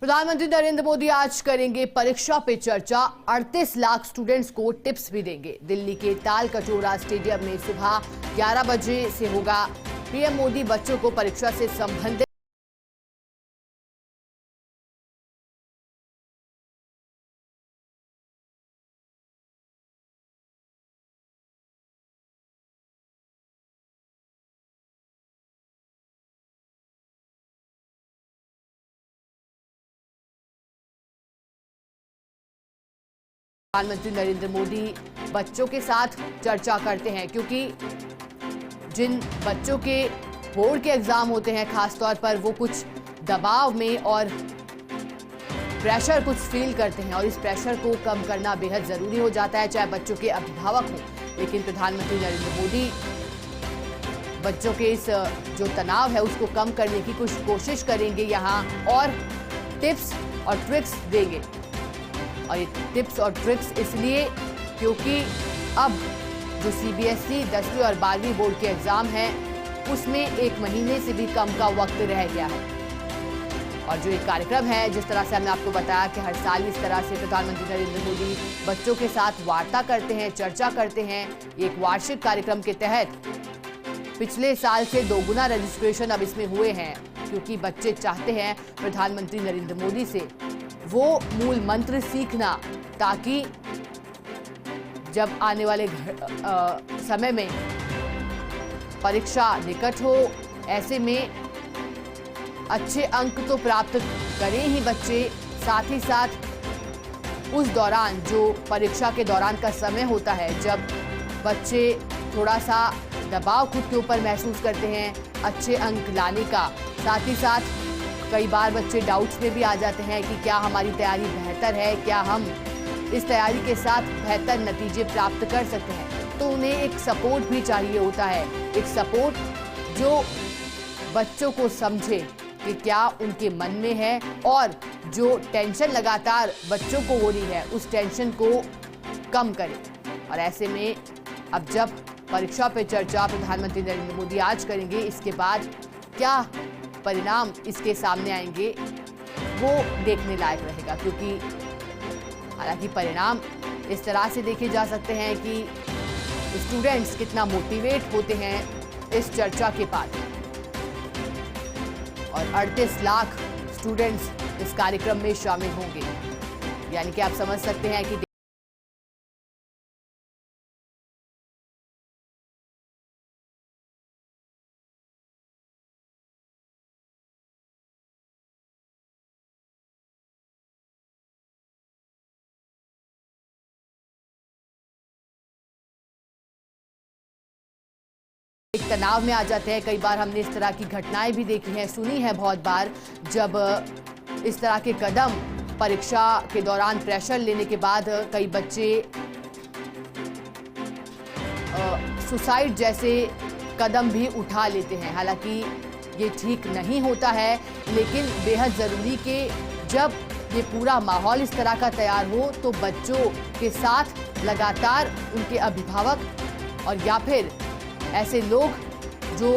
प्रधानमंत्री नरेंद्र मोदी आज करेंगे परीक्षा पे चर्चा। 38 लाख स्टूडेंट्स को टिप्स भी देंगे। दिल्ली के ताल कटोरा स्टेडियम में सुबह 11 बजे से होगा पीएम मोदी बच्चों को परीक्षा से संबंधित प्रधानमंत्री नरेंद्र मोदी बच्चों के साथ चर्चा करते हैं, क्योंकि जिन बच्चों के बोर्ड के एग्जाम होते हैं खासतौर पर वो कुछ दबाव में और प्रेशर कुछ फील करते हैं और इस प्रेशर को कम करना बेहद जरूरी हो जाता है, चाहे बच्चों के अभिभावक हों। लेकिन प्रधानमंत्री नरेंद्र मोदी बच्चों के इस जो तनाव है उसको कम करने की कुछ कोशिश करेंगे यहाँ और टिप्स और ट्रिक्स देंगे। और ये टिप्स और ट्रिक्स इसलिए क्योंकि अब जो सीबीएसई 10वीं और 12वीं बोर्ड के एग्जाम हैं उसमें 1 महीने से भी कम का वक्त रह गया है। और जो एक कार्यक्रम है, जिस तरह से हमने आपको बताया कि हर साल इस तरह से प्रधानमंत्री नरेंद्र मोदी बच्चों के साथ वार्ता करते हैं, चर्चा करते हैं। एक वार्षिक कार्यक्रम के तहत पिछले साल से 2 गुना रजिस्ट्रेशन अब इसमें हुए हैं, क्योंकि बच्चे चाहते हैं प्रधानमंत्री नरेंद्र मोदी से वो मूल मंत्र सीखना, ताकि जब आने वाले समय में परीक्षा निकट हो, ऐसे में अच्छे अंक तो प्राप्त करें ही बच्चे, साथ ही साथ उस दौरान जो परीक्षा के दौरान का समय होता है, जब बच्चे थोड़ा सा दबाव खुद के ऊपर महसूस करते हैं अच्छे अंक लाने का, साथ ही साथ कई बार बच्चे डाउट्स में भी आ जाते हैं कि क्या हमारी तैयारी बेहतर है, क्या हम इस तैयारी के साथ बेहतर नतीजे प्राप्त कर सकते हैं। तो उन्हें एक सपोर्ट भी चाहिए होता है, एक सपोर्ट जो बच्चों को समझे कि क्या उनके मन में है और जो टेंशन लगातार बच्चों को हो रही है उस टेंशन को कम करे। और ऐसे में अब जब परीक्षा पे चर्चा प्रधानमंत्री नरेंद्र मोदी आज करेंगे, इसके बाद क्या परिणाम इसके सामने आएंगे वो देखने लायक रहेगा, क्योंकि हालांकि परिणाम इस तरह से देखे जा सकते हैं कि स्टूडेंट्स कितना मोटिवेट होते हैं इस चर्चा के बाद। और 38 लाख स्टूडेंट्स इस कार्यक्रम में शामिल होंगे, यानी कि आप समझ सकते हैं कि एक तनाव में आ जाते हैं। कई बार हमने इस तरह की घटनाएं भी देखी हैं, सुनी है बहुत बार, जब इस तरह के कदम परीक्षा के दौरान प्रेशर लेने के बाद कई बच्चे सुसाइड जैसे कदम भी उठा लेते हैं। हालांकि ये ठीक नहीं होता है, लेकिन बेहद ज़रूरी कि जब ये पूरा माहौल इस तरह का तैयार हो तो बच्चों के साथ लगातार उनके अभिभावक और या फिर ऐसे लोग जो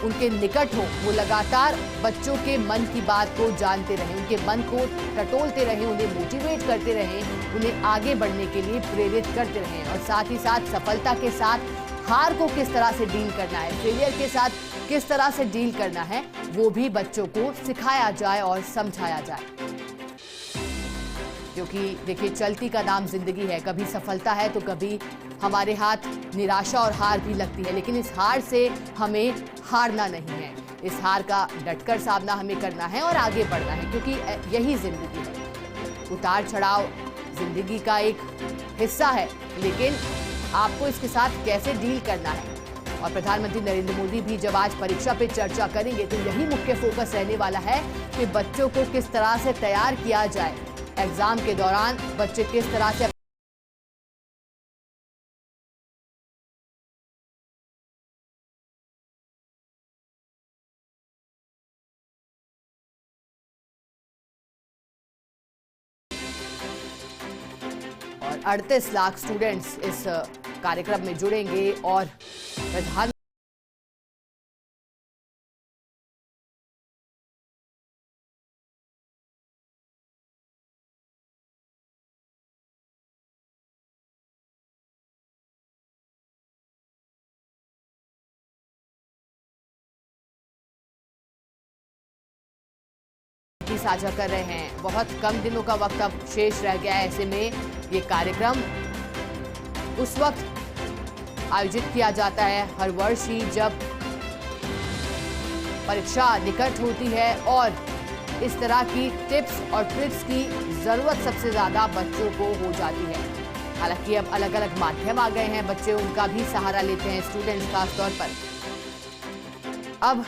उनके निकट हो वो लगातार बच्चों के मन की बात को जानते रहें, उनके मन को टटोलते रहें, उन्हें मोटिवेट करते रहें, उन्हें आगे बढ़ने के लिए प्रेरित करते रहें। और साथ ही साथ सफलता के साथ हार को किस तरह से डील करना है, फेलियर के साथ किस तरह से डील करना है, वो भी बच्चों को सिखाया जाए और समझाया जाए। क्योंकि देखिए, चलती का नाम जिंदगी है, कभी सफलता है तो कभी हमारे हाथ निराशा और हार भी लगती है, लेकिन इस हार से हमें हारना नहीं है। इस हार का डटकर सामना हमें करना है और आगे बढ़ना है, क्योंकि यही जिंदगी है। उतार चढ़ाव जिंदगी का एक हिस्सा है, लेकिन आपको इसके साथ कैसे डील करना है। और प्रधानमंत्री नरेंद्र मोदी भी जब आज परीक्षा पे चर्चा करेंगे तो यही मुख्य फोकस रहने वाला है कि बच्चों को किस तरह से तैयार किया जाए। एग्जाम के दौरान बच्चे किस तरह से और 38 लाख स्टूडेंट्स इस कार्यक्रम में जुड़ेंगे और प्रधान भी साझा कर रहे हैं। बहुत कम दिनों का वक्त अब शेष रह गया है, ऐसे में ये कार्यक्रम उस वक्त आयोजित किया जाता है हर वर्ष ही जब परीक्षा निकट होती है और इस तरह की टिप्स और ट्रिक्स की जरूरत सबसे ज्यादा बच्चों को हो जाती है। हालांकि अब अलग अलग माध्यम आ गए हैं, बच्चे उनका भी सहारा लेते हैं, स्टूडेंट्स खास तौर पर। अब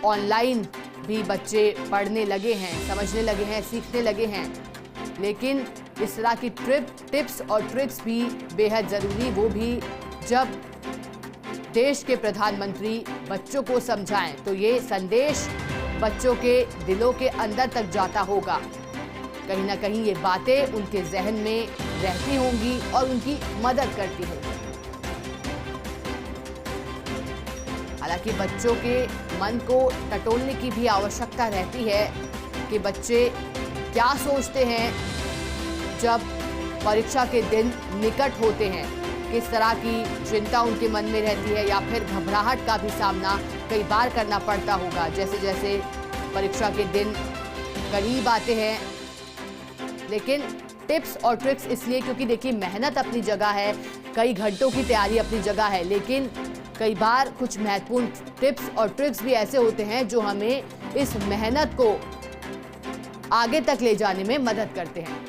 ऑनलाइन भी बच्चे पढ़ने लगे हैं, समझने लगे हैं, सीखने लगे हैं, लेकिन इस तरह की टिप्स और ट्रिक्स भी बेहद जरूरी, वो भी जब देश के प्रधानमंत्री बच्चों को समझाएं तो ये संदेश बच्चों के दिलों के अंदर तक जाता होगा। कहीं ना कहीं ये बातें उनके जहन में रहती होंगी और उनकी मदद करती होंगी। हालांकि बच्चों के मन को टटोलने की भी आवश्यकता रहती है कि बच्चे क्या सोचते हैं जब परीक्षा के दिन निकट होते हैं, किस तरह की चिंता उनके मन में रहती है या फिर घबराहट का भी सामना कई बार करना पड़ता होगा जैसे जैसे परीक्षा के दिन करीब आते हैं। लेकिन टिप्स और ट्रिक्स इसलिए क्योंकि देखिए मेहनत अपनी जगह है, कई घंटों की तैयारी अपनी जगह है, लेकिन कई बार कुछ महत्वपूर्ण टिप्स और ट्रिक्स भी ऐसे होते हैं जो हमें इस मेहनत को आगे तक ले जाने में मदद करते हैं।